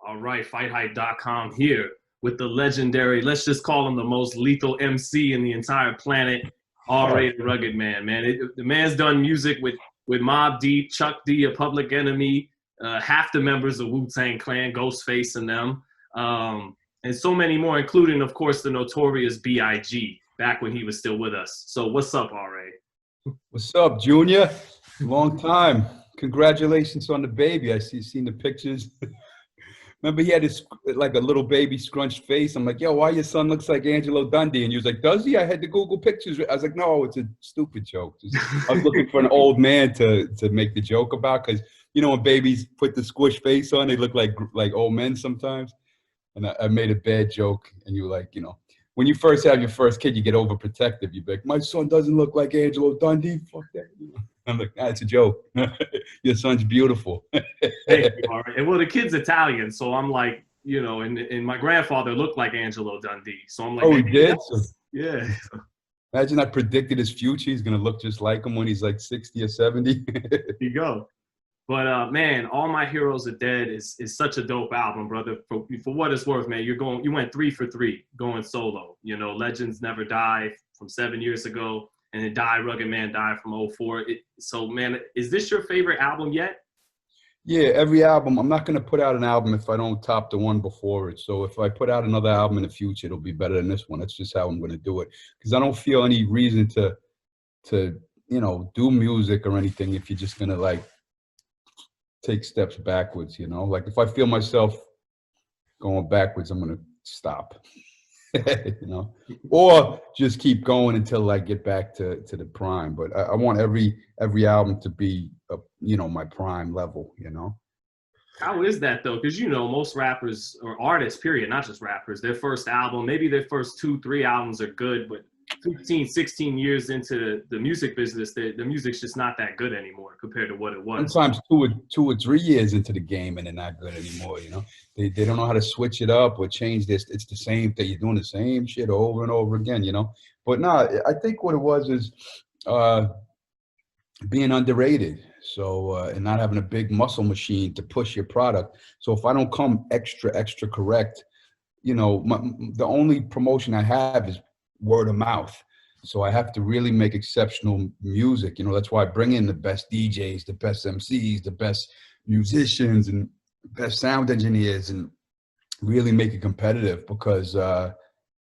All right, FightHype.com here with the legendary, let's just call him the most lethal MC in the entire planet, R.A. the Rugged Man, the man's done music with Mobb Deep, Chuck D, a Public Enemy, half the members of Wu-Tang Clan, Ghostface and them, and so many more, including, of course, the notorious B.I.G. back when he was still with us. So what's up, R.A.? What's up, Junior? Long time. Congratulations on the baby. Seen the pictures. Remember he had his, like a little baby scrunched face. I'm like, yo, why your son looks like Angelo Dundee? And he was like, does he? I had to Google pictures. I was like, no, it's a stupid joke. I was looking for an old man to make the joke about, because, you know, when babies put the squish face on, they look like old men sometimes. And I made a bad joke, and you were like, you know, when you first have your first kid, you get overprotective. You're like, my son doesn't look like Angelo Dundee. Fuck that. I'm like, it's a joke. Your son's beautiful. Thank you, all right. And well, the kid's Italian, so I'm like, you know, and my grandfather looked like Angelo Dundee. So I'm like, oh, he did? So, yeah. Imagine I predicted his future. He's going to look just like him when he's like 60 or 70. There you go. But man, All My Heroes Are Dead is such a dope album, brother. For what it's worth, man, you went 3 for 3 going solo. You know, Legends Never Die from 7 years ago, and then Rugged Man died from 04. So man, is this your favorite album yet? Yeah, every album. I'm not going to put out an album if I don't top the one before it. So if I put out another album in the future, it'll be better than this one. That's just how I'm going to do it, because I don't feel any reason to you know, do music or anything if you're just going to like take steps backwards, you know. Like if I feel myself going backwards, I'm gonna stop. You know, or just keep going until I get back to the prime. But I want every album to be you know, my prime level, you know. How is that though? Because, you know, most rappers or artists, period, not just rappers, their first album, maybe their first 2-3 albums are good, but 15, 16 years into the music business, the music's just not that good anymore compared to what it was. Sometimes 2 or 3 years into the game and they're not good anymore, you know. They don't know how to switch it up or change this. It's the same thing. You're doing the same shit over and over again, you know. But no, I think what it was is being underrated. So, and not having a big muscle machine to push your product. So if I don't come extra correct, you know, the only promotion I have is word of mouth. So I have to really make exceptional music. You know, that's why I bring in the best DJs, the best MCs, the best musicians, and best sound engineers, and really make it competitive. Because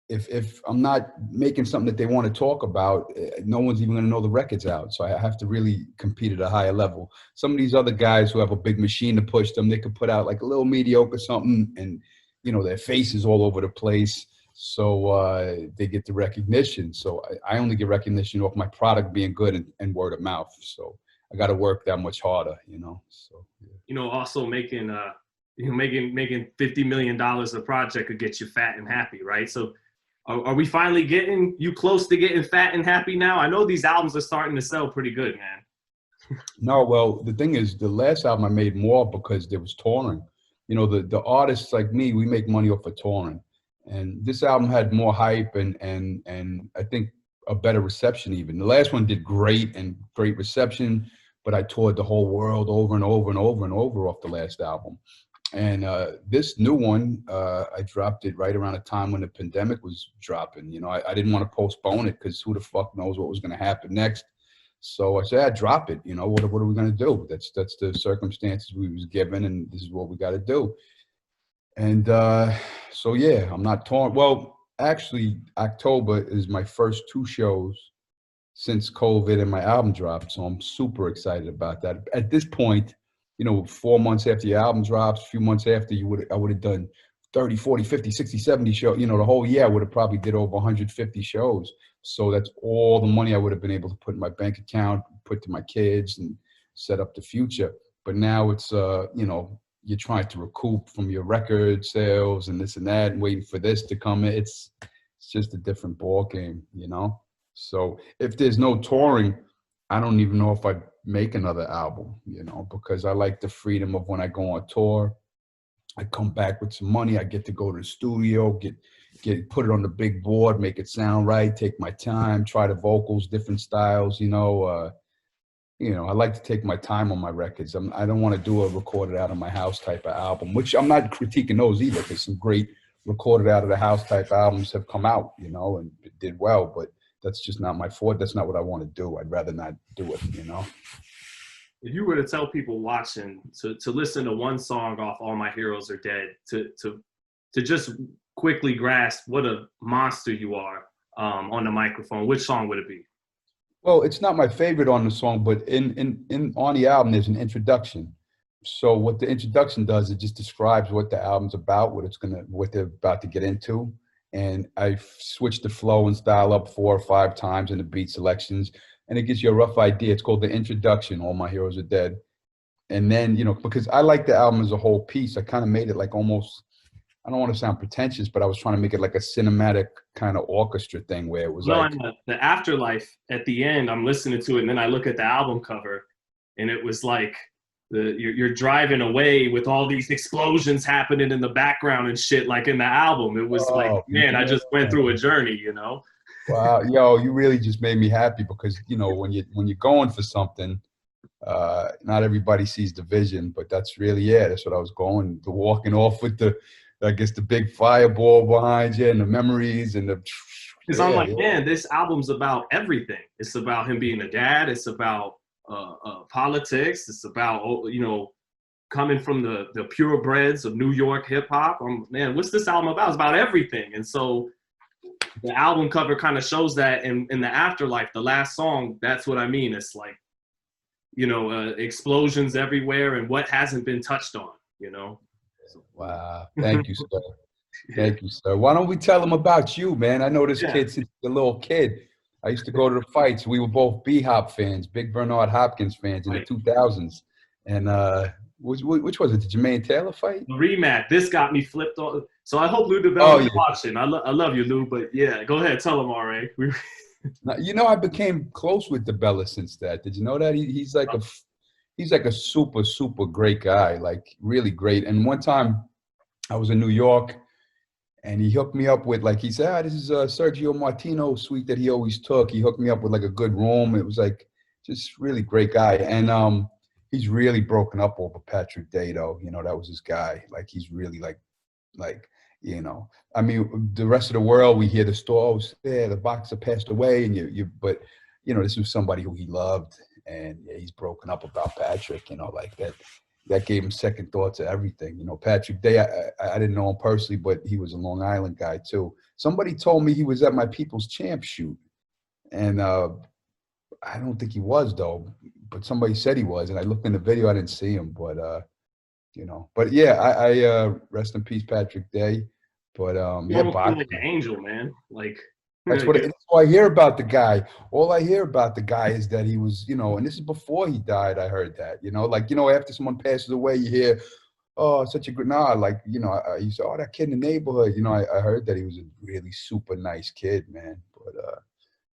if I'm not making something that they want to talk about, no one's even going to know the record's out. So I have to really compete at a higher level. Some of these other guys who have a big machine to push them, they could put out like a little mediocre something, and you know, their faces all over the place. So they get the recognition. So I only get recognition off my product being good and word of mouth. So I got to work that much harder, you know. So yeah. You know, also making making $50 million a project could get you fat and happy, right? So are we finally getting you close to getting fat and happy now? I know these albums are starting to sell pretty good, man. No, well, the thing is, the last album I made more because there was touring. You know, the artists like me, we make money off of touring. And this album had more hype and I think a better reception even. The last one did great and great reception, but I toured the whole world over and over and over and over off the last album. And this new one, I dropped it right around the time when the pandemic was dropping. You know, I didn't want to postpone it because who the fuck knows what was going to happen next. So I said, I'd drop it. You know, what are we going to do? That's the circumstances we was given, and this is what we got to do. And so, yeah, I'm not torn. Well, actually, October is my first 2 shows since COVID and my album dropped. So I'm super excited about that. At this point, you know, 4 months after your album drops, a few months after, I would have done 30, 40, 50, 60, 70 shows. You know, the whole year I would have probably did over 150 shows. So that's all the money I would have been able to put in my bank account, put to my kids, and set up the future. But now it's, you know, you're trying to recoup from your record sales and this and that, and waiting for this to come in. It's just a different ball game, you know? So if there's no touring, I don't even know if I'd make another album, you know, because I like the freedom of when I go on tour, I come back with some money, I get to go to the studio, put it on the big board, make it sound right, take my time, try the vocals, different styles, you know, you know, I like to take my time on my records. I don't want to do a recorded out of my house type of album, which I'm not critiquing those either, because some great recorded out of the house type albums have come out, you know, and did well. But that's just not my forte. That's not what I want to do. I'd rather not do it, you know. If you were to tell people watching to listen to one song off All My Heroes Are Dead, to just quickly grasp what a monster you are on the microphone, which song would it be? Well, it's not my favorite on the song, but in on the album there's an introduction. So what the introduction does, it just describes what the album's about, what they're about to get into. And I switched the flow and style up 4 or 5 times in the beat selections, and it gives you a rough idea. It's called the introduction. All My Heroes Are Dead. And then, you know, because I like the album as a whole piece, I kind of made it like almost, I don't want to sound pretentious, but I was trying to make it like a cinematic kind of orchestra thing where it was No, like, and the Afterlife at the end, I'm listening to it, and then I look at the album cover, and it was like you're driving away with all these explosions happening in the background and shit, like in the album. It was like, oh, man, I man. just went through a journey, you know? Wow, yo, you really just made me happy, because you know when you're going for something, not everybody sees the vision, but that's really, yeah, that's what I was going, the walking off with the, I guess, the big fireball behind you and the memories and the, Because I'm like, man, this album's about everything. It's about him being a dad. It's about politics. It's about, you know, coming from the purebreds of New York hip hop. Man, what's this album about? It's about everything. And so the album cover kind of shows that in the Afterlife, the last song, that's what I mean. It's like, you know, explosions everywhere and what hasn't been touched on, you know? wow, thank you, sir. Thank you, sir. Why don't we tell them about you, man? I know this kid since a little kid. I used to go to the fights. We were both B-Hop fans, big Bernard Hopkins fans in the 2000s. And which was it, the Jermaine Taylor fight? The rematch. This got me flipped on. So I hope Lou DeBell is watching. I love you, Lou, but yeah, go ahead. Tell him, RA. Now, you know, I became close with DeBella since that. Did you know that? He's like a super, super great guy, like really great. And one time I was in New York, and he hooked me up with, like, he said, this is Sergio Martino suite that he always took. He hooked me up with like a good room. It was like just really great guy. And he's really broken up over Patrick Day, though. You know, that was his guy. Like, he's really like, you know, I mean, the rest of the world, we hear the story, oh, yeah, the boxer passed away, and but, you know, this was somebody who he loved, and yeah, he's broken up about Patrick, you know, like that. That gave him second thoughts to everything. You know, Patrick Day, I didn't know him personally, but he was a Long Island guy too. Somebody told me he was at my People's Champ shoot. And I don't think he was, though, but somebody said he was. And I looked in the video, I didn't see him, but, you know, but yeah, I rest in peace, Patrick Day. But yeah, boxing. Like an angel, man. Like, that's what I hear about the guy. All I hear about the guy is that he was, you know, and this is before he died. I heard that, you know, like, you know, after someone passes away, you hear, oh, such a good, like, you know, you say, oh, that kid in the neighborhood, you know, I heard that he was a really super nice kid, man. But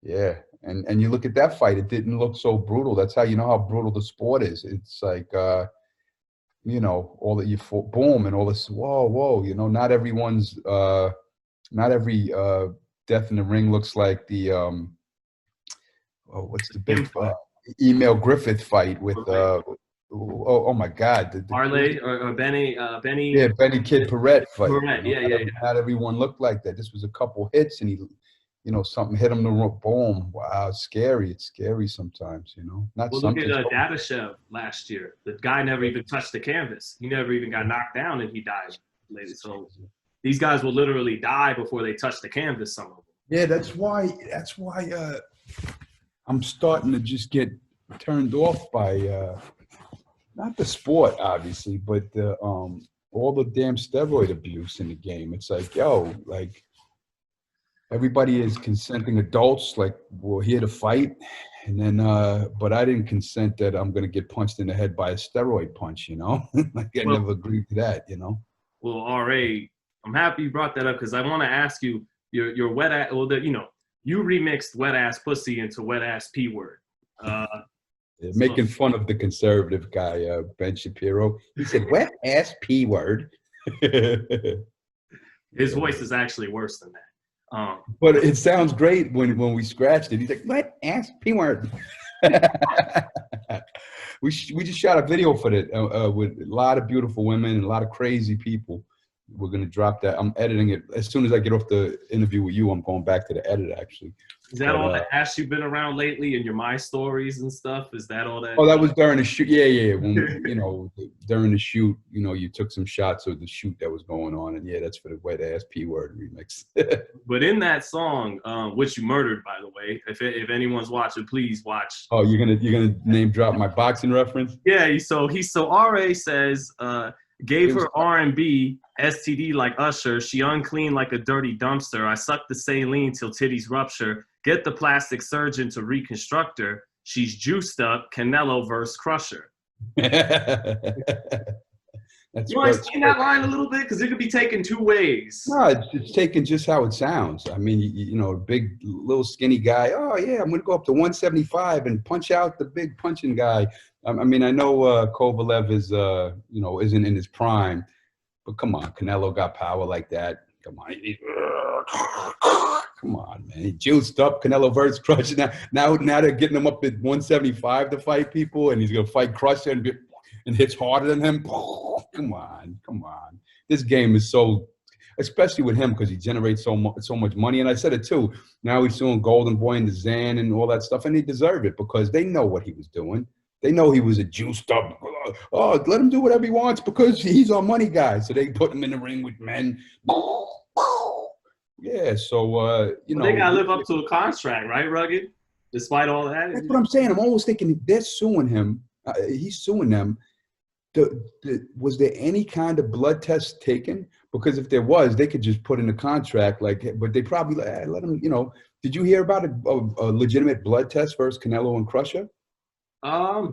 yeah, and you look at that fight, it didn't look so brutal. That's how you know how brutal the sport is. It's like, you know, all that you boom and all this, whoa, you know, not everyone's, not every death in the ring looks like the what's the big Email Griffith fight with oh my God, the Marley or Benny yeah, Benny Kid Paret fight. Paret, you know, not everyone looked like that. This was a couple hits, and he, you know, something hit him, the boom. Wow, it's scary. It's scary sometimes, you know. Not well, look at Dadashev last year. The guy never even touched the canvas. He never even got knocked down, and he died later. So these guys will literally die before they touch the canvas, some of them. Yeah, that's why I'm starting to just get turned off by not the sport, obviously, but the all the damn steroid abuse in the game. It's like, yo, like, everybody is consenting adults, like, we're here to fight. And then, but I didn't consent that I'm going to get punched in the head by a steroid punch, you know? Like, I never agreed to that, you know? Well, RA, I'm happy you brought that up, because I want to ask you, your wet ass, well, you know, you remixed wet ass pussy into wet ass P word. Making fun of the conservative guy, Ben Shapiro. He said, wet ass P word. His voice is actually worse than that. But it sounds great when we scratched it. He's like, wet ass P word. We just shot a video for that with a lot of beautiful women and a lot of crazy people. We're gonna drop that. I'm editing it as soon as I get off the interview with you. I'm going back to the edit actually. Is that all the hash you've been around lately in your My Stories and stuff? Is that all that? Oh, that was during the shoot. Yeah, yeah. When during the shoot, you took some shots of the shoot that was going on, and yeah, that's for the Wet Ass P Word remix. But in that song, which you murdered, by the way, if anyone's watching, please watch. Oh, you're gonna name drop my boxing reference? Yeah. So RA says, gave her R&B, STD like Usher. She unclean like a dirty dumpster. I suck the saline till titties rupture. Get the plastic surgeon to reconstruct her. She's juiced up. Canelo versus Crusher. That's you want to explain that line a little bit? Because it could be taken two ways. No, it's taken just how it sounds. I mean, a big, little skinny guy. Oh, yeah, I'm going to go up to 175 and punch out the big punching guy. I mean, I know Kovalev is, isn't in his prime. But come on, Canelo got power like that. Come on. Come on, man. He juiced up. Canelo versus Crusher. Now they're getting him up at 175 to fight people, and he's going to fight Crusher and hits harder than him. Come on. This game is so, especially with him, because he generates so much money. And I said it too. Now he's suing Golden Boy and the Zan and all that stuff, and they deserve it because they know what he was doing. They know he was a juiced up. Oh, let him do whatever he wants because he's our money guy. So they put him in the ring with men. Yeah, so they gotta live up to a contract, right, Rugged? Despite all that. That's what I'm saying. I'm always thinking they're suing him. He's suing them. Was there any kind of blood test taken? Because if there was, they could just put in a contract. But they probably let him. Did you hear about a legitimate blood test versus Canelo and Crusher? I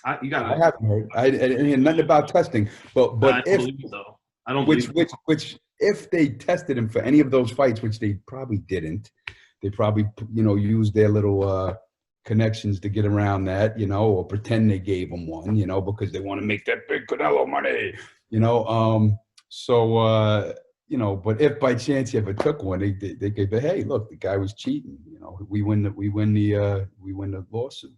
haven't heard. I hear nothing about testing. But if so. I don't believe which if they tested him for any of those fights, which they probably didn't, they probably used their little connections to get around that, or pretend they gave him one, because they want to make that big Canelo money, but if by chance he ever took one, they could say, hey, look, the guy was cheating, we win the lawsuit.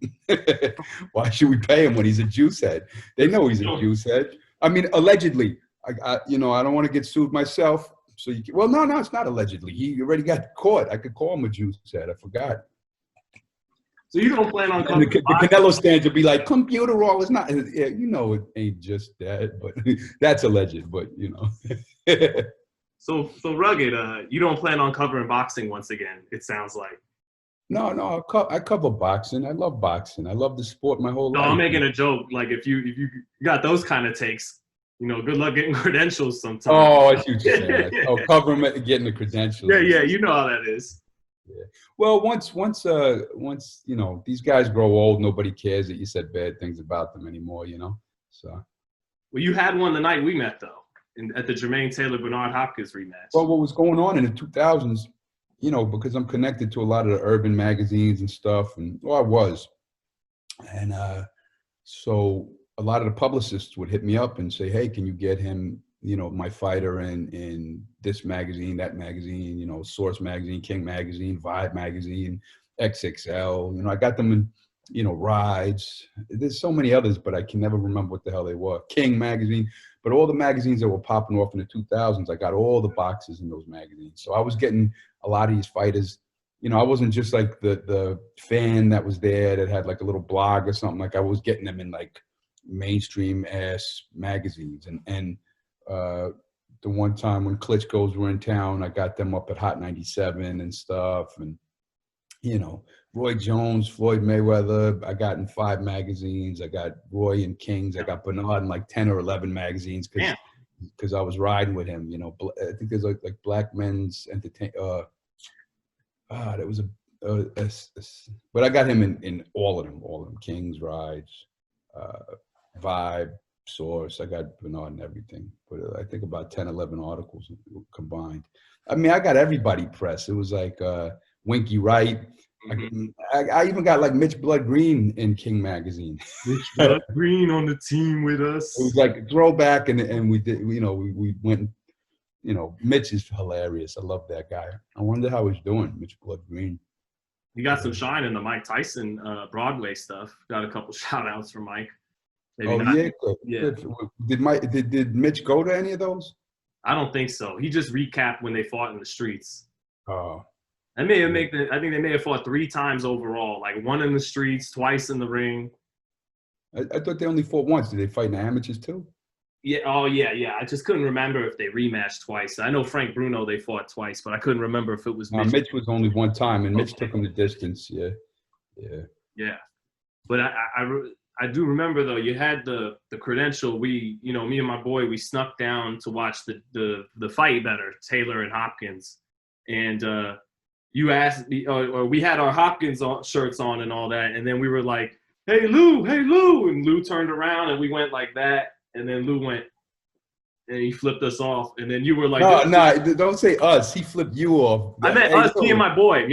Why should we pay him when he's a juice head? They know he's a juice head. I mean, allegedly. I don't want to get sued myself. So no, it's not allegedly. He already got caught. I could call him a juice head. I forgot. So you don't plan on coming? The Canelo stands will be like, computer all is not. Yeah, it ain't just that, but that's alleged. But So Rugged, you don't plan on covering boxing once again? It sounds like. No, I cover boxing. I love boxing. I love the sport my whole life. No, I'm making a joke. Like if you got those kind of takes. Good luck getting credentials sometimes. Oh, I see what you're saying. Cover them at getting the credentials. Yeah, you know how that is. Yeah. Well, once these guys grow old, nobody cares that you said bad things about them anymore. So. Well, you had one the night we met though, at the Jermaine Taylor Bernard Hopkins rematch. Well, what was going on in the 2000s? Because I'm connected to a lot of the urban magazines and stuff, and I was, and so. A lot of the publicists would hit me up and say, hey, can you get him, my fighter in this magazine, that magazine, Source magazine, King magazine, Vibe magazine, XXL. I got them in, Rides. There's so many others, but I can never remember what the hell they were. King magazine. But all the magazines that were popping off in the 2000s, I got all the boxes in those magazines. So I was getting a lot of these fighters. I wasn't just like the fan that was there that had like a little blog or something. Like I was getting them in like mainstream ass magazines, and the one time when Klitschko's were in town, I got them up at Hot 97 and stuff, and Roy Jones, Floyd Mayweather, I got in 5 magazines. I got Roy and Kings. I got Bernard in like 10 or 11 magazines because I was riding with him. I think there's like Black Men's Entertainment. That was but I got him in all of them, Kings, Rides, Vibe, Source. I got Bernard and everything, but I think about 10, 11 articles combined. I mean, I got everybody press. It was like Winky Wright. Mm-hmm. I even got like Mitch Blood Green in King magazine. Mitch Blood Green on the team with us. It was like a throwback, and we did. We went. Mitch is hilarious. I love that guy. I wonder how he's doing, Mitch Blood Green. He got some shine in the Mike Tyson Broadway stuff. Got a couple shout outs from Mike. Maybe Oh not. yeah, good. Yeah. Good. Did Mitch go to any of those? I don't think so. He just recapped when they fought in the streets. Oh, I think they may have fought 3 times overall, like 1 in the streets, twice in the ring. I thought they only fought once. Did they fight in the amateurs too? Yeah. Oh, yeah, yeah. I just couldn't remember if they rematched twice. I know Frank Bruno they fought twice, but I couldn't remember if it was Mitch. Mitch was only one time, and Mitch took him the distance. Yeah, yeah. Yeah, but I do remember though. You had the credential. Me and my boy, we snuck down to watch the fight better, Taylor and Hopkins, and you asked me, or we had our Hopkins shirts on and all that, and then we were like, hey Lou, and Lou turned around and we went like that, and then Lou went and he flipped us off, and then you were like, no, don't say us. He flipped you off. I meant us, me and my boy.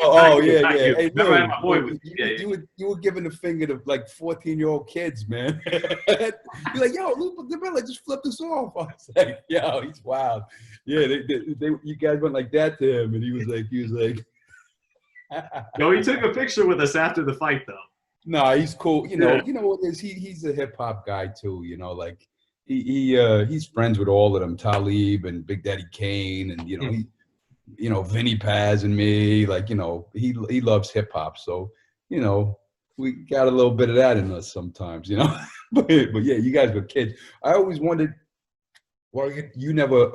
Oh, yeah. Hey, remember, Lou, my boy was, you were giving the finger to like 14-year-old kids, man. You're like, yo, Lou DeBella just flipped us off. I was like, yo, he's wild. Yeah, you guys went like that to him, and he was like. No, he took a picture with us after the fight, though. No, he's cool. You know what it is? He's a hip hop guy too. Like he's friends with all of them, Talib and Big Daddy Kane, and Vinny Paz and me. Like he loves hip hop, so we got a little bit of that in us sometimes. but yeah, you guys were kids. I always wondered why you never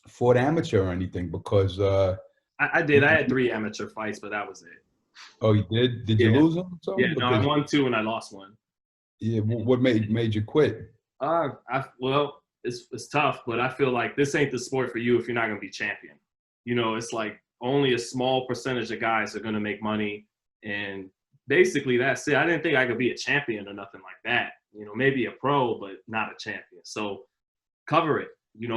fought amateur or anything, because I did. I had 3 amateur fights, but that was it. Oh, you did? Did you lose them? Yeah, no, I won 2 and I lost 1. Yeah, what made you quit? Well, it's tough, but I feel like this ain't the sport for you if you're not gonna be champion. It's like only a small percentage of guys are gonna make money, and basically that's it. I didn't think I could be a champion or nothing like that. Maybe a pro, but not a champion. So cover it.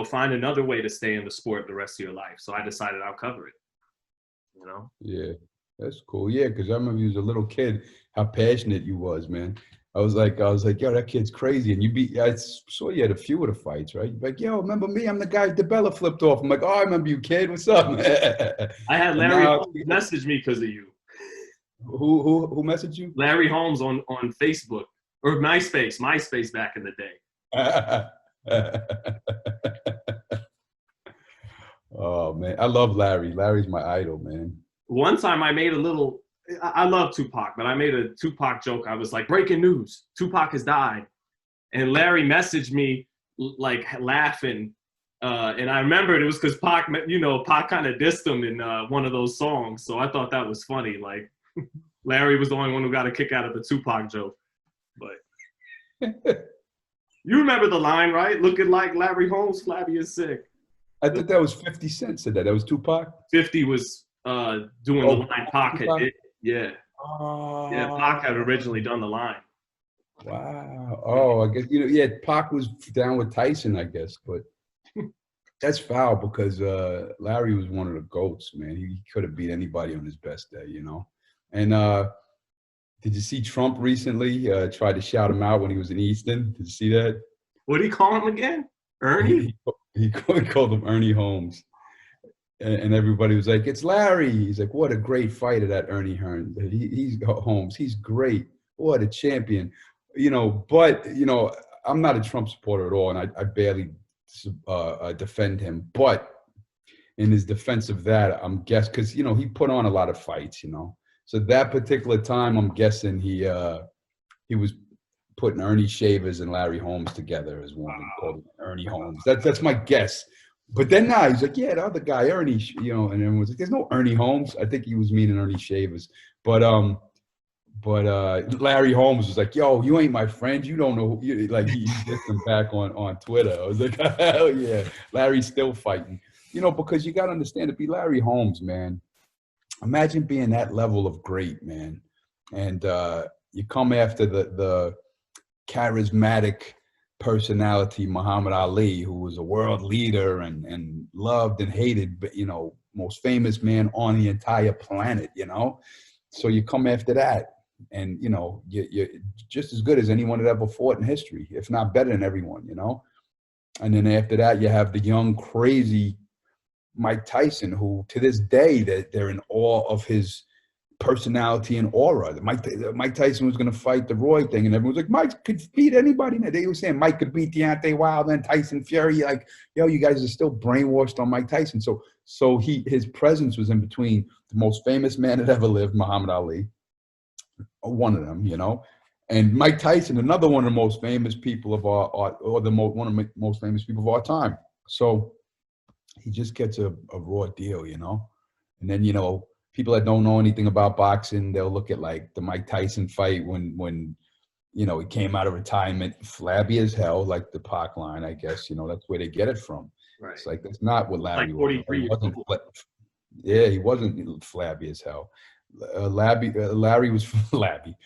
Find another way to stay in the sport the rest of your life. So I decided I'll cover it. Yeah. That's cool. Yeah, because I remember you was a little kid, how passionate you was, man. I was like, yo, that kid's crazy. And I saw you had a few of the fights, right? You're like, yo, remember me? I'm the guy DeBella flipped off. I'm like, oh, I remember you, kid. What's up? I had Larry Holmes message me because of you. Who messaged you? Larry Holmes on Facebook or MySpace back in the day. Oh man, I love Larry. Larry's my idol, man. One time I made I love Tupac, but I made a Tupac joke. I was like, breaking news, Tupac has died. And Larry messaged me like laughing. And I remembered it was because Pac kind of dissed him in one of those songs. So I thought that was funny. Like Larry was the only one who got a kick out of the Tupac joke. But you remember the line, right? Looking like Larry Holmes, flabby and sick. I thought that was 50 Cent said that. That was Tupac? 50 was doing the line Pac had did. Yeah. Oh. Yeah, Pac had originally done the line. Wow. Oh, I guess, Pac was down with Tyson, I guess. But that's foul because Larry was one of the GOATs, man. He could have beat anybody on his best day, And did you see Trump recently tried to shout him out when he was in Easton? Did you see that? What did he call him again? Ernie? He called him Ernie Holmes. And everybody was like, it's Larry. He's like, what a great fighter, that Ernie Hearn. He's Holmes. He's great. What a champion. But, I'm not a Trump supporter at all, and I barely defend him. But in his defense of that, I'm guessing, because, he put on a lot of fights, So that particular time, I'm guessing he was putting Ernie Shavers and Larry Holmes together as one, called him Ernie Holmes. That's my guess. But then now he's like, yeah, the other guy, Ernie, and everyone's like, there's no Ernie Holmes. I think he was meaning Ernie Shavers. But Larry Holmes was like, yo, you ain't my friend. You don't know who, like he dissed him back on Twitter. I was like, hell yeah, Larry's still fighting. Because you got to understand, to be Larry Holmes, man, imagine being that level of great, man. And you come after the charismatic personality Muhammad Ali, who was a world leader and loved and hated, but most famous man on the entire planet, So you come after that, and you're just as good as anyone that ever fought in history, if not better than everyone, And then after that, you have the young, crazy Mike Tyson, who to this day that they're in awe of his personality and aura. Mike Tyson was going to fight the Roy thing, and everyone was like, Mike could beat anybody. They were saying Mike could beat Deontay Wilder and Tyson Fury. Like, yo, you guys are still brainwashed on Mike Tyson. So his presence was in between the most famous man that ever lived, Muhammad Ali, one of them, and Mike Tyson, another one of the most famous people of our art, or one of the most famous people of our time. So he just gets a raw deal, and then people that don't know anything about boxing, they'll look at like the Mike Tyson fight when he came out of retirement, flabby as hell, like the Pac line, I guess. That's where they get it from. Right. It's like that's not what Larry like was. 43 years old. Yeah, he wasn't flabby as hell. Larry was flabby.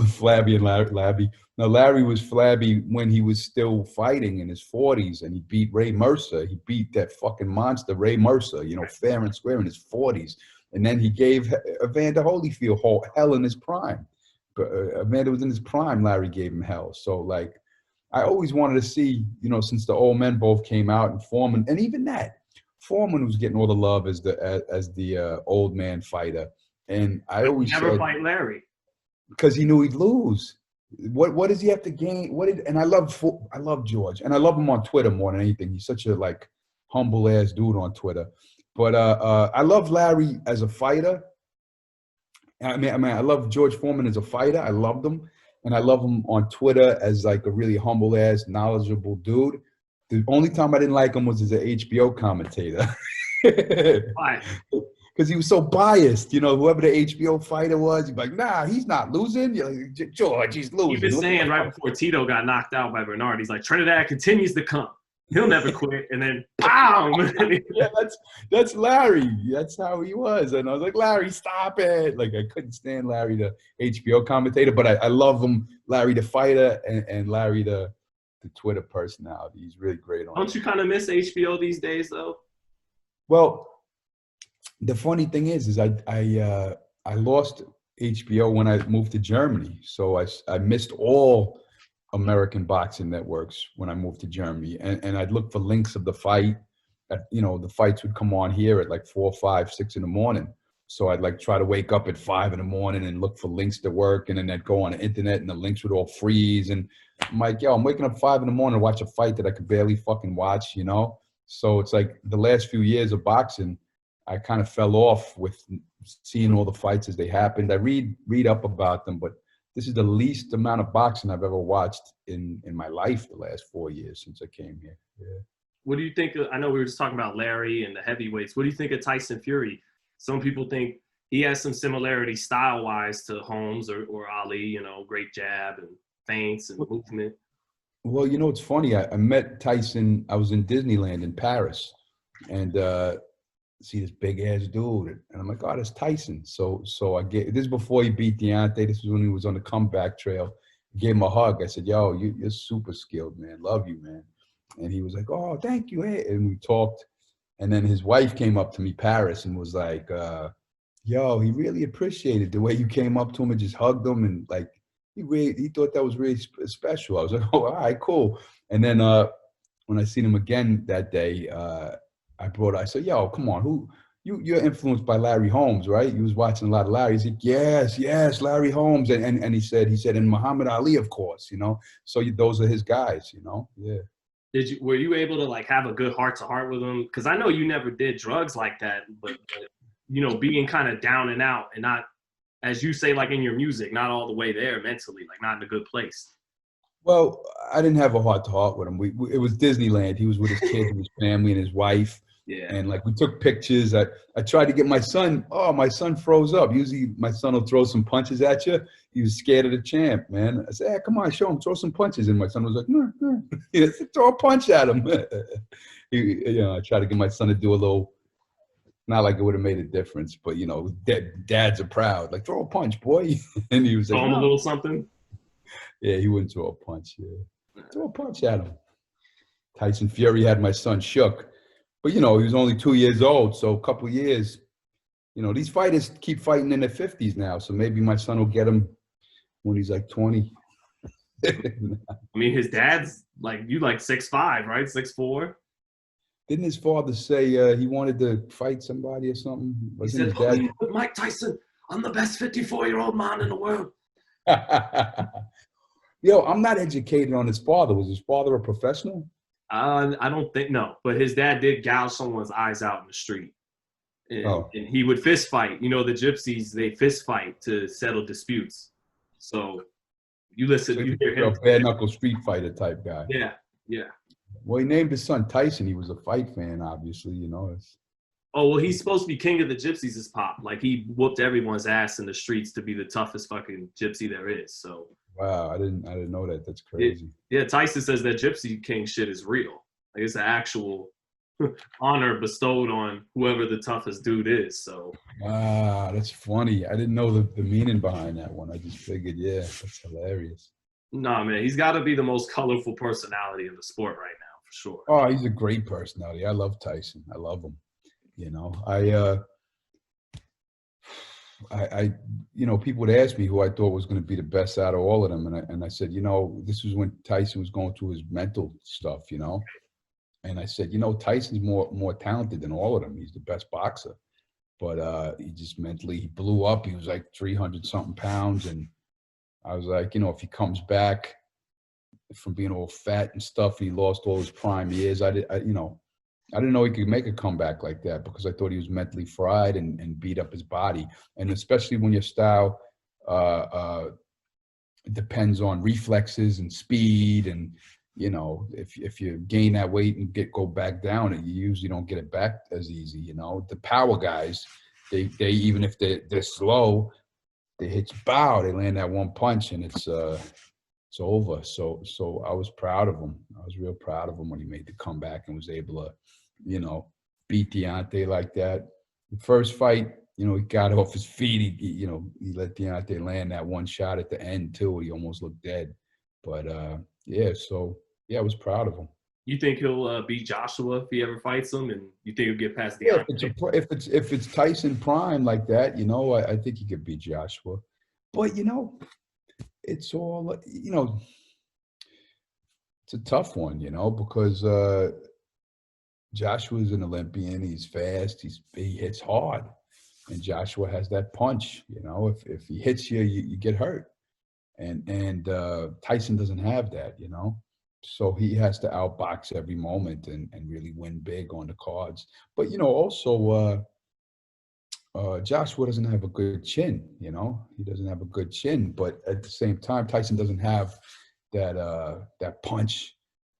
Flabby and Labby. Now, Larry was flabby when he was still fighting in his 40s, and he beat Ray Mercer. He beat that fucking monster, Ray Mercer, fair and square in his 40s. And then he gave Evander Holyfield hell in his prime. But Evander was in his prime, Larry gave him hell. So, like, I always wanted to see, since the old men both came out, and Foreman, and even that, Foreman was getting all the love as the old man fighter. And I always never fight Larry. Because he knew he'd lose. What does he have to gain? And I love George, and I love him on Twitter more than anything. He's such a humble ass dude on Twitter. But I love Larry as a fighter. I mean, I love George Foreman as a fighter. I loved him, and I love him on Twitter as like a really humble ass, knowledgeable dude. The only time I didn't like him was as an HBO commentator. Why? Because he was so biased, whoever the HBO fighter was, he'd be like, nah, he's not losing. You're like, George, he's losing. He was saying right before Tito got knocked out by Bernard, he's like, Trinidad continues to come. He'll never quit. And then, bam! Yeah, that's Larry. That's how he was. And I was like, Larry, stop it. Like, I couldn't stand Larry, the HBO commentator, but I love him, Larry, the fighter, and Larry, the Twitter personality. He's really great on it. Don't you kind of miss HBO these days, though? Well, the funny thing is I lost HBO when I moved to Germany. So I missed all American boxing networks when I moved to Germany. And I'd look for links of the fight. The fights would come on here at like 4, 5, 6 in the morning. So I'd try to wake up at 5 in the morning and look for links to work. And then I'd go on the internet and the links would all freeze. And I'm like, yo, I'm waking up 5 in the morning to watch a fight that I could barely fucking watch, So it's like the last few years of boxing, I kind of fell off with seeing all the fights as they happened. I read up about them, but this is the least amount of boxing I've ever watched in my life the last 4 years since I came here. Yeah. What do you think I know we were just talking about Larry and the heavyweights. What do you think of Tyson Fury? Some people think he has some similarity style-wise to Holmes or Ali, great jab and feints and movement. Well, it's funny. I met Tyson. I was in Disneyland in Paris, and see this big ass dude, and I'm like, oh, that's Tyson. So I this is before he beat Deontay. This was when he was on the comeback trail. I gave him a hug. I said, yo, you're super skilled, man. Love you, man. And he was like, oh, thank you. Hey. And we talked. And then his wife came up to me, Paris, and was like, yo, he really appreciated the way you came up to him and just hugged him, and like he thought that was really special. I was like, oh, all right, cool. And then when I seen him again that day, I said, yo, come on, you're influenced by Larry Holmes, right? You was watching a lot of Larry. He's like, yes, Larry Holmes. And he said, and Muhammad Ali, of course, So those are his guys, yeah. Were you able to have a good heart to heart with him? Because I know you never did drugs like that, but being kind of down and out and not, as you say, in your music, not all the way there mentally, not in a good place. Well, I didn't have a heart to heart with him. It was Disneyland. He was with his kids and his family and his wife. Yeah. And we took pictures. I tried to get my son. Oh, my son froze up. Usually my son will throw some punches at you. He was scared of the champ, man. I said, hey, come on, show him, throw some punches. And my son was like, no. Throw a punch at him. I tried to get my son to do a little, not like it would have made a difference, but dads are proud. Like, throw a punch, boy. And he was like, throw him a little something. Yeah, he wouldn't throw a punch. Yeah, throw a punch at him. Tyson Fury had my son shook. But, he was only 2 years old, so a couple of years. These fighters keep fighting in their 50s now, so maybe my son will get him when he's 20. I mean, his dad's you 6'5", right? 6'4"? Didn't his father say he wanted to fight somebody or something? He Wasn't said, his "Put dad? me with Mike Tyson. I'm the best 54-year-old man in the world." Yo, I'm not educated on his father. Was his father a professional? I don't think no, but his dad did gouge someone's eyes out in the street, and, Oh, and he would fist fight. You know, the gypsies, they fist fight to settle disputes. So you listen, so you he's hear a him. bare knuckle street fighter type guy. Yeah, yeah. Well, he named his son Tyson. He was a fight fan, obviously. You know. Oh well, he's supposed to be king of the gypsies. His pop, like he whooped everyone's ass in the streets to be the toughest fucking gypsy there is. So Wow, I didn't know that. That's it, crazy. yeah, Tyson says that gypsy king shit is real. Like it's an actual honor bestowed on whoever the toughest dude is. So Wow, that's funny. I didn't know the meaning behind that one. I just figured, yeah, that's hilarious. nah, man, he's got to be the most colorful personality in the sport right now for sure. Oh, he's a great personality. I love Tyson. I love him. You know, I people would ask me who I thought was going to be the best out of all of them, and I said, this was when Tyson was going through his mental stuff, and I said, Tyson's more talented than all of them. He's the best boxer, but he just mentally he blew up. He was like 300 something pounds, and I was like, if he comes back from being all fat and stuff, and he lost all his prime years, I didn't know he could make a comeback like that because I thought he was mentally fried and beat up his body. And especially when your style depends on reflexes and speed, and if you gain that weight and go back down, you usually don't get it back as easy. The power guys, they even if they're slow, they hit you, bow, they land that one punch, and it's over. So I was proud of him. I was real proud of him when he made the comeback and was able to, beat Deontay like that. The first fight, he got off his feet. He let Deontay land that one shot at the end too. He almost looked dead. But I was proud of him. You think he'll beat Joshua if he ever fights him, and you think he'll get past Yeah, Deontay? if it's Tyson prime like that, I think he could beat Joshua. But it's all it's a tough one, because Joshua's an Olympian. He's fast. He hits hard, and Joshua has that punch. If he hits you, you get hurt, and Tyson doesn't have that. So he has to outbox every moment and really win big on the cards. But also Joshua doesn't have a good chin. He doesn't have a good chin. But at the same time, Tyson doesn't have that punch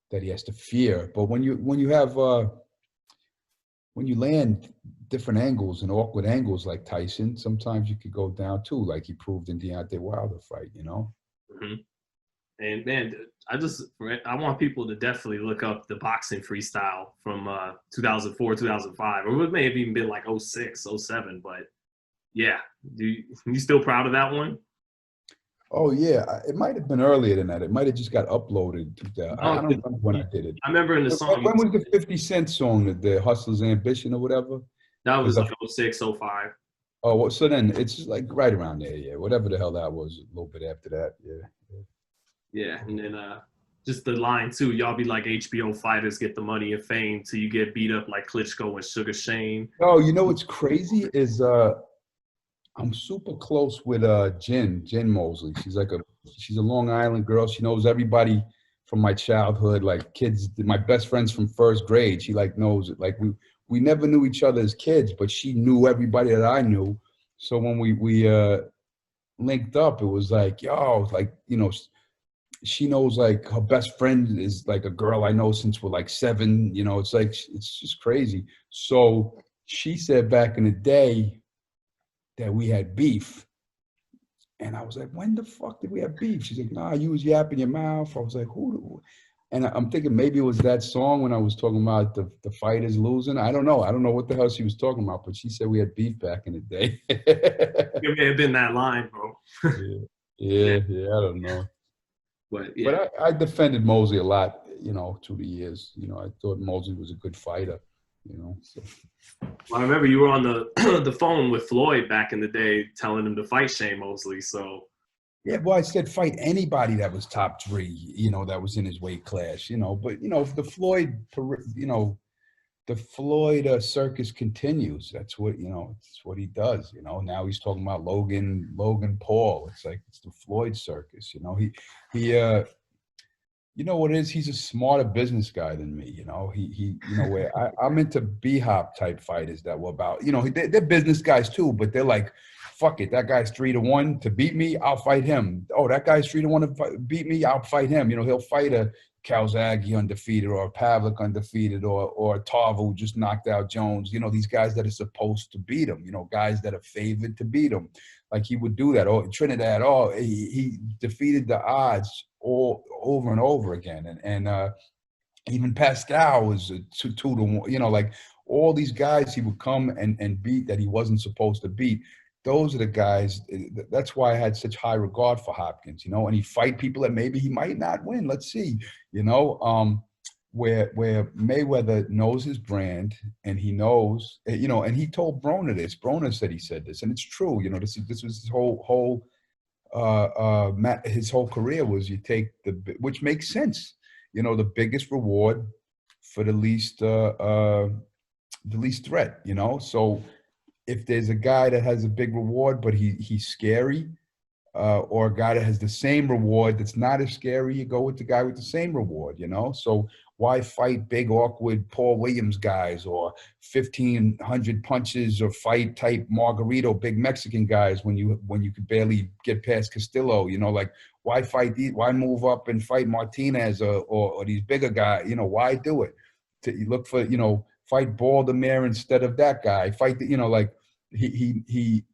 that he has to fear. But when you have when you land different angles and awkward angles like Tyson, sometimes you could go down too, like he proved in Deontay Wilder fight. Mm-hmm. And man, I want people to definitely look up the boxing freestyle from 2004, 2005, or it may have even been like 06, 07. But yeah, you still proud of that one? Oh yeah, it might have been earlier than that. It might have just got uploaded. I don't remember when I did it. I remember in the song. When was the 50 Cent song, the Hustler's Ambition or whatever? That was like 06, 05. Oh, well, so then it's like right around there, yeah. Whatever the hell that was, a little bit after that, yeah. Yeah, and then just the line too. Y'all be like HBO fighters, get the money and fame till you get beat up like Klitschko and Sugar Shane. Oh, what's crazy is I'm super close with Jen Mosley. She's a Long Island girl. She knows everybody from my childhood, like kids, my best friends from first grade. She knows it. Like we never knew each other as kids, but she knew everybody that I knew. So when we linked up, it was like, she knows like her best friend is like a girl I know since we're like 7. It's like it's just crazy. So she said back in the day that we had beef. And I was like, when the fuck did we have beef? She's like, nah, you was yapping your mouth. I was like, who? And I'm thinking maybe it was that song when I was talking about the fighters losing. I don't know what the hell she was talking about, but she said we had beef back in the day. It may have been that line, bro. yeah, I don't know. But yeah. But I defended Mosley a lot, through the years. I thought Mosley was a good fighter, so. Well, I remember you were on the the phone with Floyd back in the day telling him to fight Shane Mosley. So yeah, well, I said fight anybody that was top 3, that was in his weight class, but if the the Floyd circus continues. That's what, it's what he does. Now he's talking about Logan Paul. It's like it's the Floyd circus. He you know what it is? He's a smarter business guy than me. Where I'm into B-hop type fighters that were about, they're business guys too, but they're like, fuck it, that guy's 3-1 to beat me, I'll fight him. Oh, that guy's 3-1 to beat me, I'll fight him. He'll fight a Calzaghe undefeated, or a Pavlik undefeated, or a Tarver who just knocked out Jones. These guys that are supposed to beat him. Guys that are favored to beat him. Like he would do that. Or Trinidad. He defeated the odds all over and over again. And even Pascal was 2-1. Like all these guys he would come and beat that he wasn't supposed to beat. Those are the guys. That's why I had such high regard for Hopkins, and he fight people that maybe he might not win. Let's see, where Mayweather knows his brand, and he knows, and he told Broner this. Broner said he said this, and it's true. This was his whole his whole career was you take which makes sense. The biggest reward for the least threat. So if there's a guy that has a big reward, but he's scary, or a guy that has the same reward that's not as scary, you go with the guy with the same reward, So why fight big, awkward Paul Williams guys, or 1,500 punches, or fight type Margarito, big Mexican guys when you could barely get past Castillo, Like why fight these? Why move up and fight Martinez or these bigger guys? Why do it? You look for, fight Baldomir instead of that guy. Fight the, like he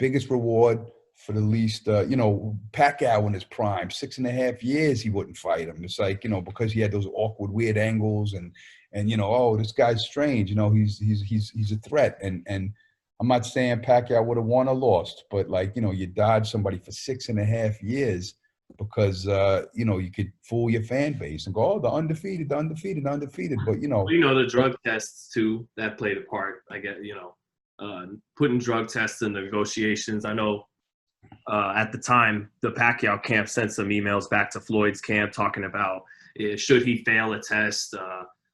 biggest reward for the least, Pacquiao in his prime, 6.5 years he wouldn't fight him. It's like, because he had those awkward, weird angles and oh, this guy's strange. He's a threat. And I'm not saying Pacquiao would have won or lost, but like, you dodge somebody for 6.5 years because, you could fool your fan base and go, oh, the undefeated. But, the drug tests too, that played a part, I guess, putting drug tests in the negotiations. I know at the time, the Pacquiao camp sent some emails back to Floyd's camp talking about should he fail a test,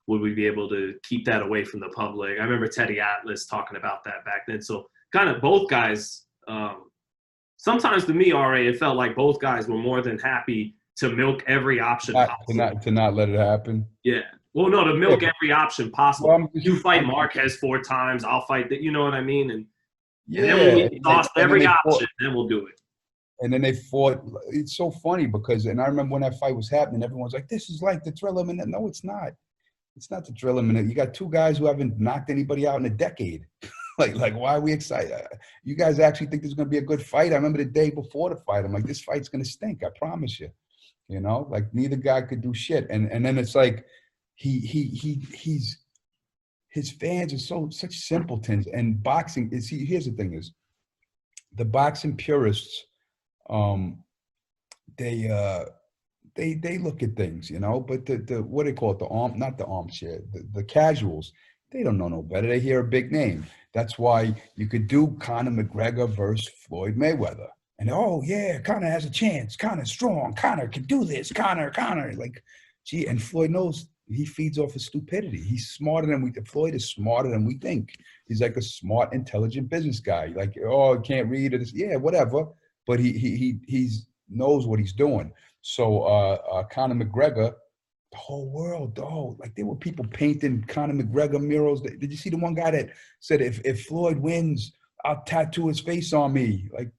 would we be able to keep that away from the public? I remember Teddy Atlas talking about that back then. So kind of both guys, sometimes to me, RA, it felt like both guys were more than happy to milk every option possible. To not let it happen. Yeah. Well, no, to milk every option possible. Well, you fight Marquez 4 times, I'll fight that. You know what I mean? And then when we lost every option, then we'll do it. And then they fought. It's so funny because, and I remember when that fight was happening, everyone's like, this is like the Thriller Minute. No, it's not. It's not the Thriller Minute. You got 2 guys who haven't knocked anybody out in a decade. like why are we excited? You guys actually think there's going to be a good fight? I remember the day before the fight, I'm like, this fight's going to stink. I promise you. Like neither guy could do shit. And then it's like, his fans are such simpletons. And boxing is, here's the thing is, the boxing purists, they look at things, but the what do they call it? Not the armchair, the casuals, they don't know no better. They hear a big name. That's why you could do Conor McGregor versus Floyd Mayweather. And oh yeah, Conor has a chance. Conor's strong. Conor can do this. Conor, like, gee, and Floyd knows he feeds off of stupidity. He's smarter than Floyd is smarter than we think. He's like a smart, intelligent business guy. Like, oh, can't read it. Yeah, whatever. But he knows what he's doing. So Conor McGregor, the whole world, like there were people painting Conor McGregor murals. Did you see the one guy that said, if Floyd wins, I'll tattoo his face on me? Like,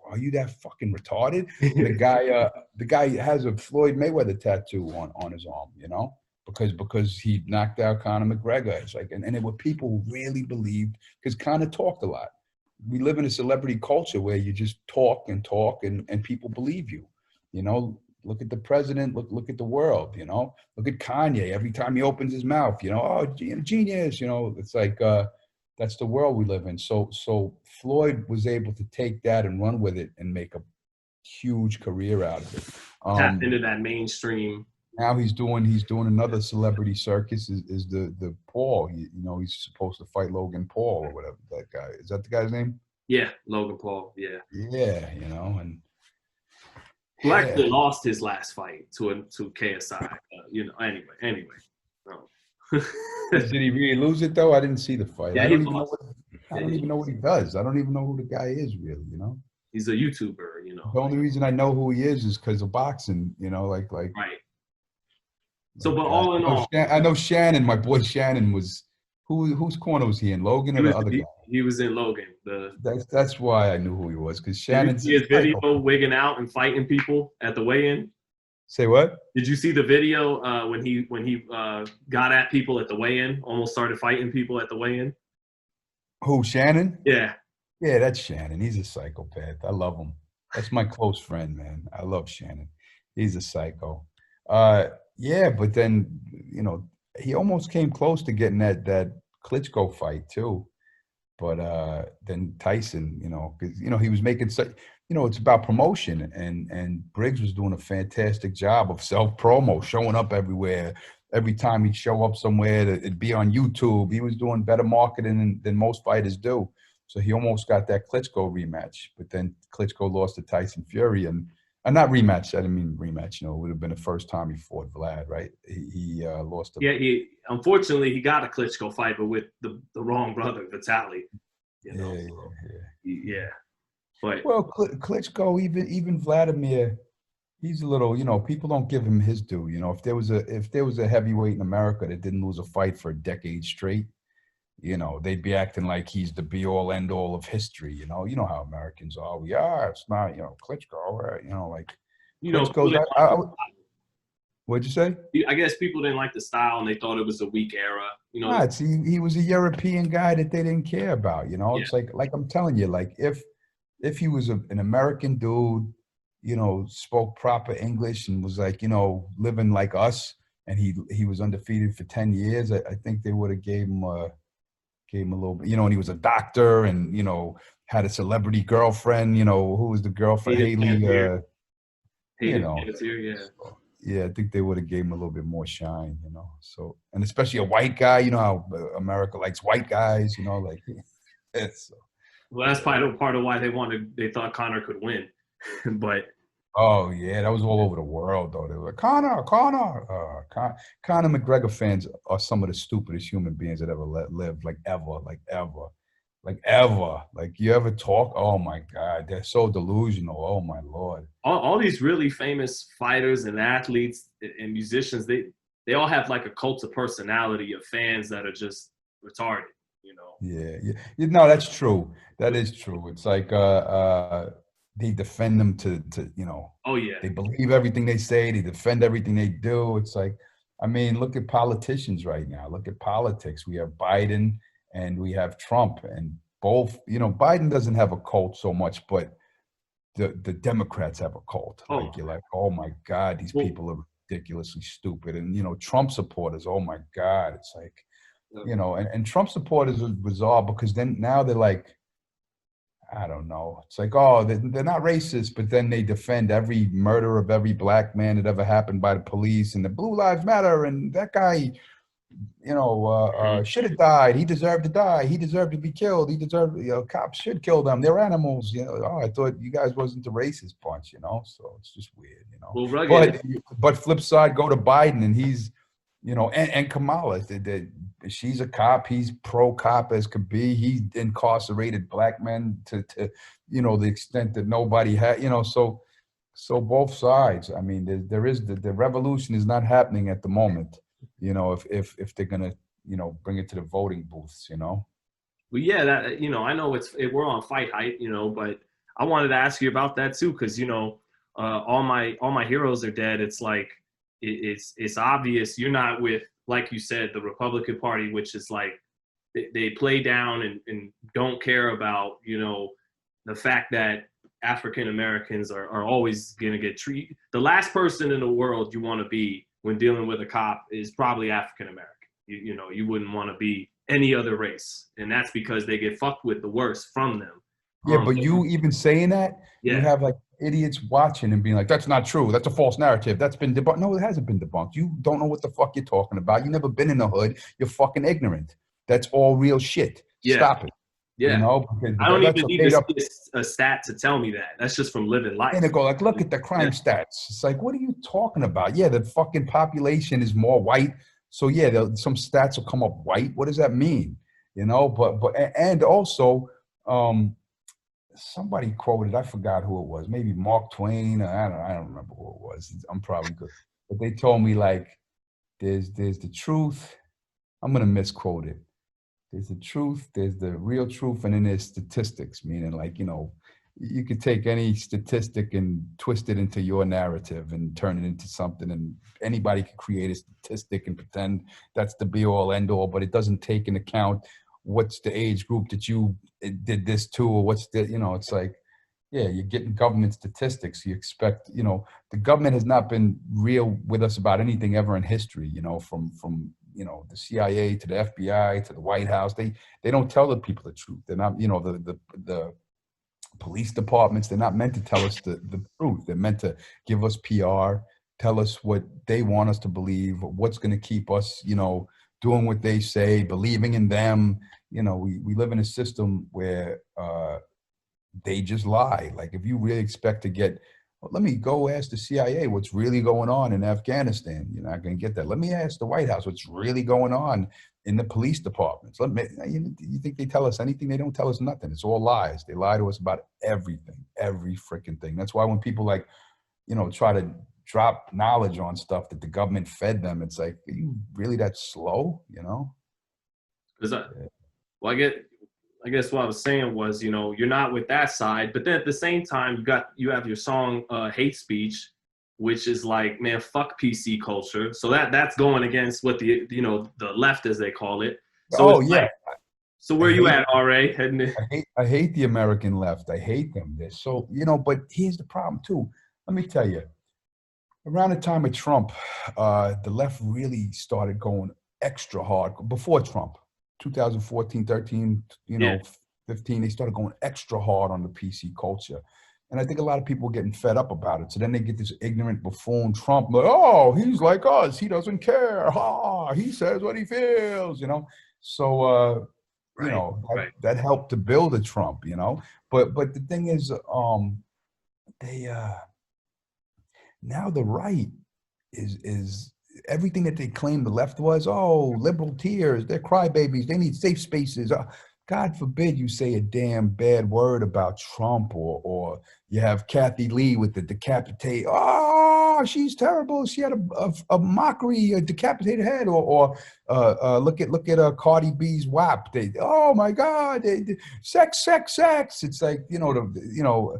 are you that fucking retarded? The guy has a Floyd Mayweather tattoo on his arm, because he knocked out Conor McGregor. It's like, and there were people who really believed, because Conor talked a lot. We live in a celebrity culture where you just talk and people believe you. Look at the president, look at the world, look at Kanye. Every time he opens his mouth, oh, genius, it's like, that's the world we live in. So Floyd was able to take that and run with it and make a huge career out of it. Tap into that mainstream. Now he's doing another celebrity circus. Is the Paul? He's supposed to fight Logan Paul or whatever that guy is. That the guy's name? Yeah, Logan Paul. Yeah. Yeah, and who actually lost his last fight to KSI. Anyway. No. Did he really lose it though? I didn't see the fight. Yeah, I he don't even know lost. what I Yeah, don't he even know what lost. he does. I don't even know who the guy is really, you know? He's a YouTuber, you know. The only reason I know who he is because of boxing, you know, Right. So, like but all in all, I know Shannon, my boy Shannon was whose corner was he in? Logan he or the was other guy? he was in Logan. The That's why I knew who he was because Did you Shannon's see a his video psycho. wigging out and fighting people at the weigh-in? Say what? Did you see the video when he got at people at the weigh-in? Almost started fighting people at the weigh-in. Who, Shannon? Yeah, Yeah, that's Shannon. He's a psychopath. I love him. That's my close friend, man. I love Shannon. He's a psycho. Yeah, but then he almost came close to getting that Klitschko fight too. But then Tyson, because he was making such, it's about promotion, and Briggs was doing a fantastic job of self promo, showing up everywhere. Every time he'd show up somewhere, it'd be on YouTube. He was doing better marketing than most fighters do. So he almost got that Klitschko rematch, but then Klitschko lost to Tyson Fury, and not rematch. I didn't mean rematch. It would have been the first time he fought Vlad, right? He lost to. yeah. He unfortunately he got a Klitschko fight, but with the wrong brother, Vitaly. Yeah, So yeah. yeah. But Well, Klitschko, even Vladimir, he's a little, people don't give him his due. If there was a heavyweight in America that didn't lose a fight for a decade straight, they'd be acting like he's the be all end all of history. You know how Americans are. We are. It's not, Klitschko, right? Like people Klitschko's. didn't like the What'd you say? I guess people didn't like the style and they thought it was a weak era. Nah, he was a European guy that they didn't care about. Yeah, It's like I'm telling you, like if he was an American dude, spoke proper English and was like, living like us, and he was undefeated for 10 years, I think they would have gave him a little bit, and he was a doctor and, had a celebrity girlfriend, who was the girlfriend? hated Haley, Panettiere. you Hated know. Panettiere, yeah. So, yeah, I think they would have gave him a little bit more shine, So, and especially a white guy, how America likes white guys, like, it's, Well, that's part of why they thought Connor could win. But oh yeah, that was all over the world though. They were like, Conor McGregor fans are some of the stupidest human beings that ever lived, like ever, like ever. Like you ever talk? Oh my God, they're so delusional. Oh my Lord. all these really famous fighters and athletes and musicians, they all have like a cult of personality of fans that are just retarded. Yeah, yeah. No, that's true. That is true. It's like they defend them to. Oh yeah. They believe everything they say, they defend everything they do. It's like, I mean, look at politicians right now. Look at politics. We have Biden and we have Trump, and both, Biden doesn't have a cult so much, but the Democrats have a cult. Oh Like you're like, oh my God, these well, people are ridiculously stupid. And Trump supporters, oh my God. It's like, and Trump supporters are bizarre because then now they're like, I don't know. It's like, oh, they're not racist, but then they defend every murder of every black man that ever happened by the police, and the Blue Lives Matter, and that guy, should have died. He deserved to die. He deserved to be killed. He deserved, cops should kill them. They're animals. Oh, I thought you guys wasn't the racist bunch, So it's just weird. well, rugged. But flip side, go to Biden, and he's, and Kamala, she's a cop. He's pro cop as could be. He incarcerated black men to the extent that nobody had, so both sides. I mean, there is the revolution is not happening at the moment. If they're gonna, bring it to the voting booths. Well, yeah, that I know we're on FightHype, but I wanted to ask you about that too, because all my heroes are dead. It's like it's obvious you're not with, like you said, the Republican Party, which is like they play down and don't care about the fact that African Americans are always gonna get treated. The last person in the world you want to be when dealing with a cop is probably African American. You wouldn't want to be any other race, and that's because they get fucked with the worst from them. Yeah, but you even saying that, you Yeah, have like idiots watching and being like, that's not true. That's a false narrative. That's been debunked. No, it hasn't been debunked. You don't know what the fuck you're talking about. You never been in the hood. You're fucking ignorant. That's all real shit. yeah, Stop it. yeah. Because I don't that's even a need made to up. see a stat to tell me that. That's just from living life. And they go like, look at the Yeah, crime stats. It's like, what are you talking about? Yeah, the fucking population is more white, So yeah, some stats will come up white. What does that mean? You know, and also, somebody quoted, I forgot who it was, maybe Mark Twain. I don't remember who it was. I'm probably good, but they told me like, there's the truth. I'm gonna misquote it. There's the truth, there's the real truth, and then there's statistics, meaning like, you know, you could take any statistic and twist it into your narrative and turn it into something, and anybody can create a statistic and pretend that's the be all end all, but it doesn't take into account what's the age group that you did this to, or what's the, you know, it's like, yeah, you're getting government statistics. You expect, you know, the government has not been real with us about anything ever in history, you know, from you know, the CIA to the FBI to the White House. They don't tell the people the truth. They're not, you know, the police departments, they're not meant to tell us the truth. They're meant to give us PR, tell us what they want us to believe, what's going to keep us, you know, doing what they say, believing in them. You know, we live in a system where they just lie. Like, if you really expect to get, well, let me go ask the CIA what's really going on in Afghanistan. You're not going to get that. Let me ask the White House what's really going on in the police departments. You think they tell us anything? They don't tell us nothing. It's all lies. They lie to us about everything, every freaking thing. That's why when people, like, you know, try to drop knowledge on stuff that the government fed them, it's like, are you really that slow? You know? Well, I guess what I was saying was, you know, you're not with that side, but then at the same time, you have your song "Hate Speech," which is like, man, fuck PC culture. So that's going against what the, you know, the left, as they call it. So Oh it's yeah. like, so where you at, RA? I hate the American left. I hate them. They're so, you know, but here's the problem too. Let me tell you, around the time of Trump, the left really started going extra hard. Before Trump, 2014, 13, you know, Yeah. 15, they started going extra hard on the PC culture. And I think a lot of people are getting fed up about it. So then they get this ignorant buffoon Trump, like, oh, he's like us. He doesn't care. Ha, he says what he feels, you know. So, you Right. know, Right. that helped to build a Trump, you know. But the thing is, they now the right is everything that they claimed the left was. Oh, liberal tears, they're crybabies, they need safe spaces. God forbid you say a damn bad word about Trump, or you have Kathy Lee with the decapitate. Oh, she's terrible. She had a mockery, a decapitated head, look at Cardi B's WAP. Oh my God, sex, sex, sex. It's like, you know,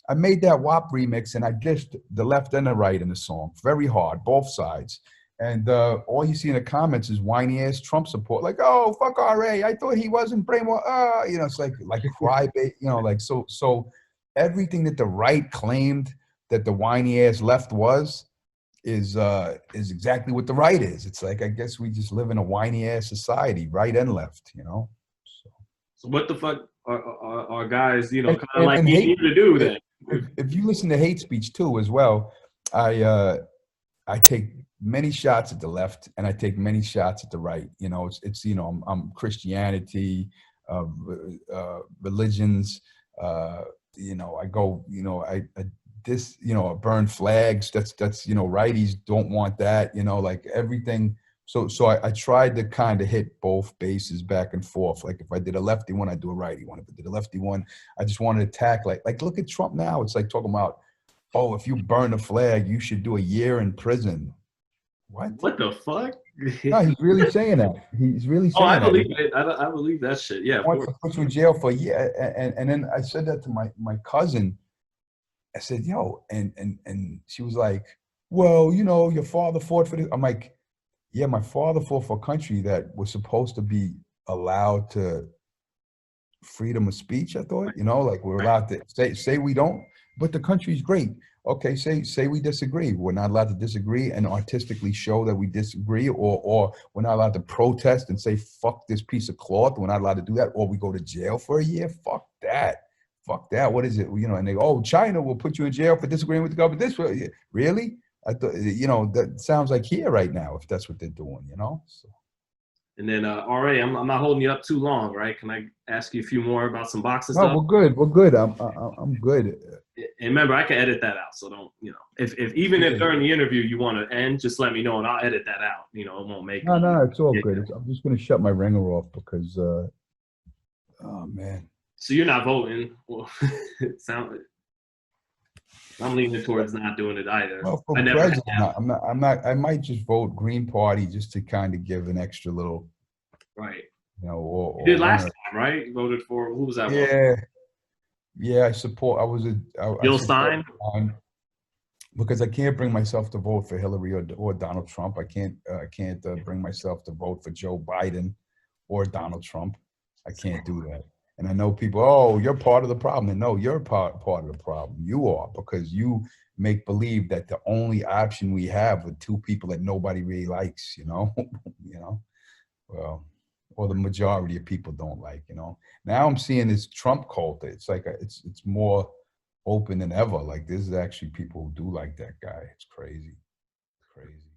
I made that WAP remix and I dissed the left and the right in the song very hard, both sides. And all you see in the comments is whiny ass Trump support, like, oh, fuck RA. I thought he wasn't brainwashed. You know, it's like cry, you know, like, so everything that the right claimed that the whiny ass left is exactly what the right is. It's like, I guess we just live in a whiny ass society, right and left, you know. So what the fuck are guys, you know, kind of like And me and hate, you to do then? if you listen to hate speech too as well, I take many shots at the left and I take many shots at the right. You know, it's you know, I'm Christianity, religions. You know, I go. You know, I this. You know, burn flags. That's you know, righties don't want that. You know, like everything. So I tried to kind of hit both bases back and forth. Like if I did a lefty one, I do a righty one. If I did a lefty one, I just wanted to attack. Like look at Trump now. It's like talking about, oh, if you burn a flag, you should do a year in prison. What? What the fuck? No, he's really saying that. He's really Oh, I saying that. believe it. I believe that shit. Yeah, He of wants course. to put you in jail for a year. And then I said that to my cousin. I said, yo, and she was like, well, you know, your father fought for this. I'm like, yeah, my father fought for a country that was supposed to be allowed to freedom of speech. I thought, you know, like we're allowed to say we don't, but the country's great. Okay, say we disagree. We're not allowed to disagree and artistically show that we disagree, or we're not allowed to protest and say fuck this piece of cloth. We're not allowed to do that, or we go to jail for a year. Fuck that. Fuck that. What is it? You know, and they go, oh, China will put you in jail for disagreeing with the government. This way, really? I thought, you know, that sounds like here right now, if that's what they're doing, you know. So. And then, RA, I'm not holding you up too long, right? Can I ask you a few more about some boxing No, stuff? we're good. We're good. I'm good. And remember, I can edit that out. So don't, if even if during the interview you want to end, just let me know and I'll edit that out. It won't make No, no, it's all yeah. good. I'm just gonna shut my ringer off because, oh man. So you're not voting. Well, it sounds. I'm leaning towards not doing it either. Well, for I never president, have. I'm not. I might just vote Green Party just to kind of give an extra little, Right. You or did last winner. time, right? You voted for who was that one? Yeah, yeah. I support. I Jill support Stein. because I can't bring myself to vote for Hillary or Donald Trump. I can't bring myself to vote for Joe Biden or Donald Trump. I can't do that. And I know people, oh, you're part of the problem. And no, you're part of the problem. You are, because you make believe that the only option we have are two people that nobody really likes, you know, well, or the majority of people don't like, Now I'm seeing this Trump cult. It's like it's more open than ever. Like there's actually people who do like that guy. It's crazy. It's crazy.